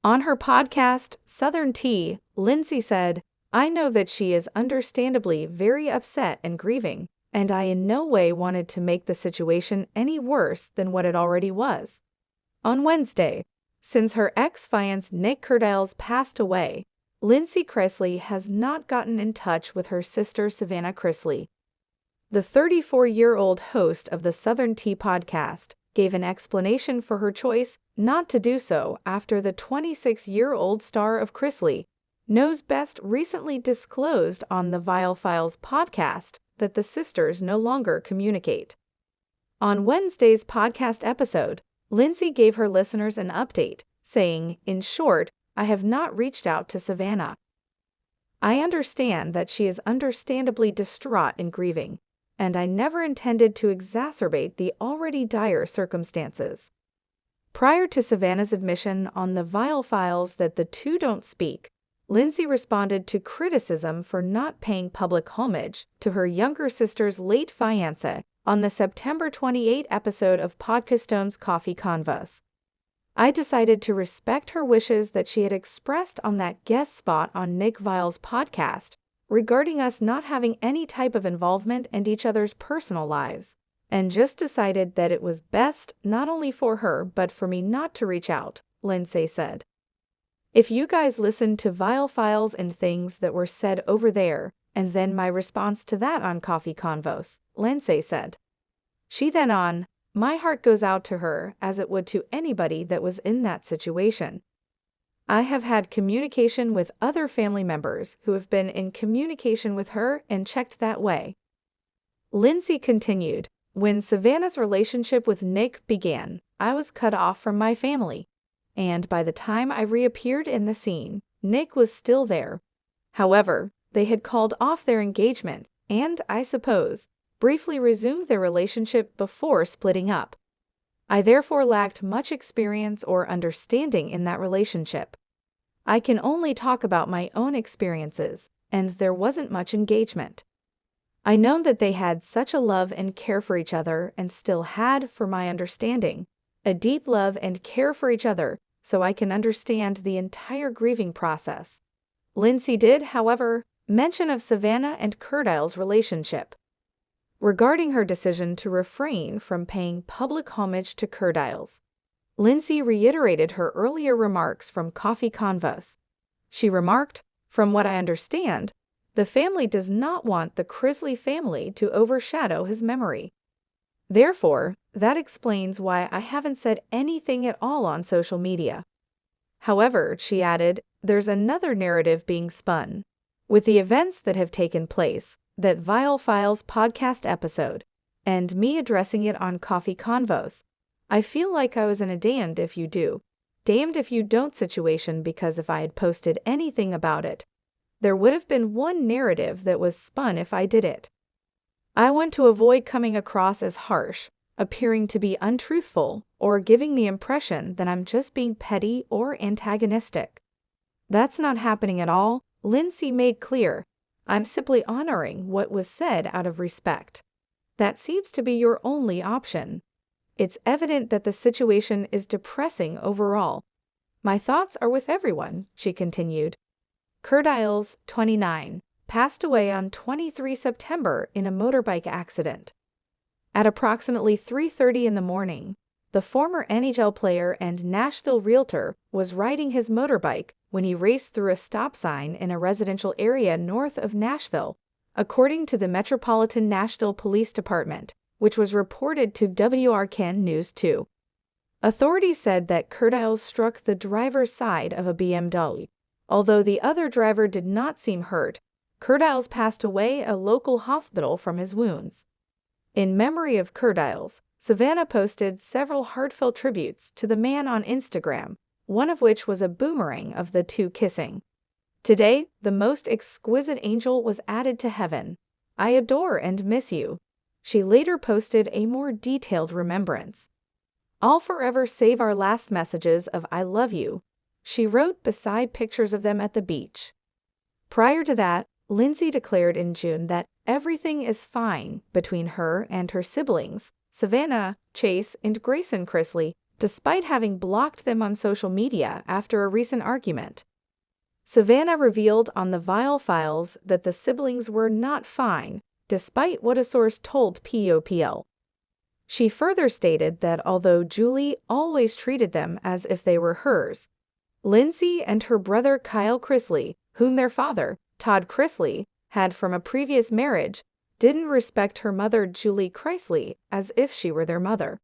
On her podcast, Southern Tea, Lindsie said, "I know that she is understandably very upset and grieving, and I in no way wanted to make the situation any worse than what it already was." On Wednesday, since her ex-fiancé Nick Kerdiles passed away, Lindsie Chrisley has not gotten in touch with her sister Savannah Chrisley. The 34-year-old host of the Southern Tea podcast gave an explanation for her choice not to do so after the 26-year-old star of Chrisley Knows Best recently disclosed on the Vile Files podcast that the sisters no longer communicate. On Wednesday's podcast episode, Lindsie gave her listeners an update, saying, "In short, I have not reached out to Savannah. I understand that she is understandably distraught and grieving, and I never intended to exacerbate the already dire circumstances." Prior to Savannah's admission on the Vile Files that the two don't speak, Lindsie responded to criticism for not paying public homage to her younger sister's late fiancé on the September 28 episode of Podcastone's Coffee Convos. "I decided to respect her wishes that she had expressed on that guest spot on Nick Vile's podcast regarding us not having any type of involvement in each other's personal lives, and just decided that it was best not only for her but for me not to reach out," Lindsie said. "If you guys listened to Vile Files and things that were said over there, and then my response to that on Coffee Convos," Lindsie said. She then on, "My heart goes out to her as it would to anybody that was in that situation. I have had communication with other family members who have been in communication with her and checked that way." Lindsie continued, "When Savannah's relationship with Nick began, I was cut off from my family, and by the time I reappeared in the scene, Nick was still there. However, they had called off their engagement and, I suppose, briefly resumed their relationship before splitting up. I therefore lacked much experience or understanding in that relationship. I can only talk about my own experiences, and there wasn't much engagement. I know that they had such a love and care for each other and still had, for my understanding, a deep love and care for each other, so I can understand the entire grieving process." Lindsie did, however, mention of Savannah and Kerdiles' relationship. Regarding her decision to refrain from paying public homage to Kerdiles, Lindsie reiterated her earlier remarks from Coffee Convos. She remarked, "From what I understand, the family does not want the Chrisley family to overshadow his memory. Therefore, that explains why I haven't said anything at all on social media. However," she added, "there's another narrative being spun. With the events that have taken place, that Vile Files podcast episode, and me addressing it on Coffee Convos, I feel like I was in a damned if you do, damned if you don't situation, because if I had posted anything about it, there would have been one narrative that was spun if I did it. I want to avoid coming across as harsh, appearing to be untruthful, or giving the impression that I'm just being petty or antagonistic. That's not happening at all," Lindsie made clear. "I'm simply honoring what was said out of respect. That seems to be your only option. It's evident that the situation is depressing overall. My thoughts are with everyone," she continued. Kerdiles, 29, passed away on 23 September in a motorbike accident. At approximately 3:30 in the morning, the former NHL player and Nashville realtor was riding his motorbike when he raced through a stop sign in a residential area north of Nashville, according to the Metropolitan Nashville Police Department, which was reported to WRKN News 2. Authorities said that Kerdiles struck the driver's side of a BMW. Although the other driver did not seem hurt, Kerdiles passed away at a local hospital from his wounds. In memory of Kerdiles, Savannah posted several heartfelt tributes to the man on Instagram, one of which was a boomerang of the two kissing. "Today, the most exquisite angel was added to heaven. I adore and miss you." She later posted a more detailed remembrance. "I'll forever save our last messages of I love you," she wrote beside pictures of them at the beach. Prior to that, Lindsie declared in June that everything is fine between her and her siblings, Savannah, Chase, and Grayson Chrisley, despite having blocked them on social media after a recent argument. Savannah revealed on the Vile Files that the siblings were not fine, despite what a source told POPL. She further stated that although Julie always treated them as if they were hers, Lindsie and her brother Kyle Chrisley, whom their father, Todd Chrisley, had from a previous marriage, didn't respect her mother Julie Chrisley as if she were their mother.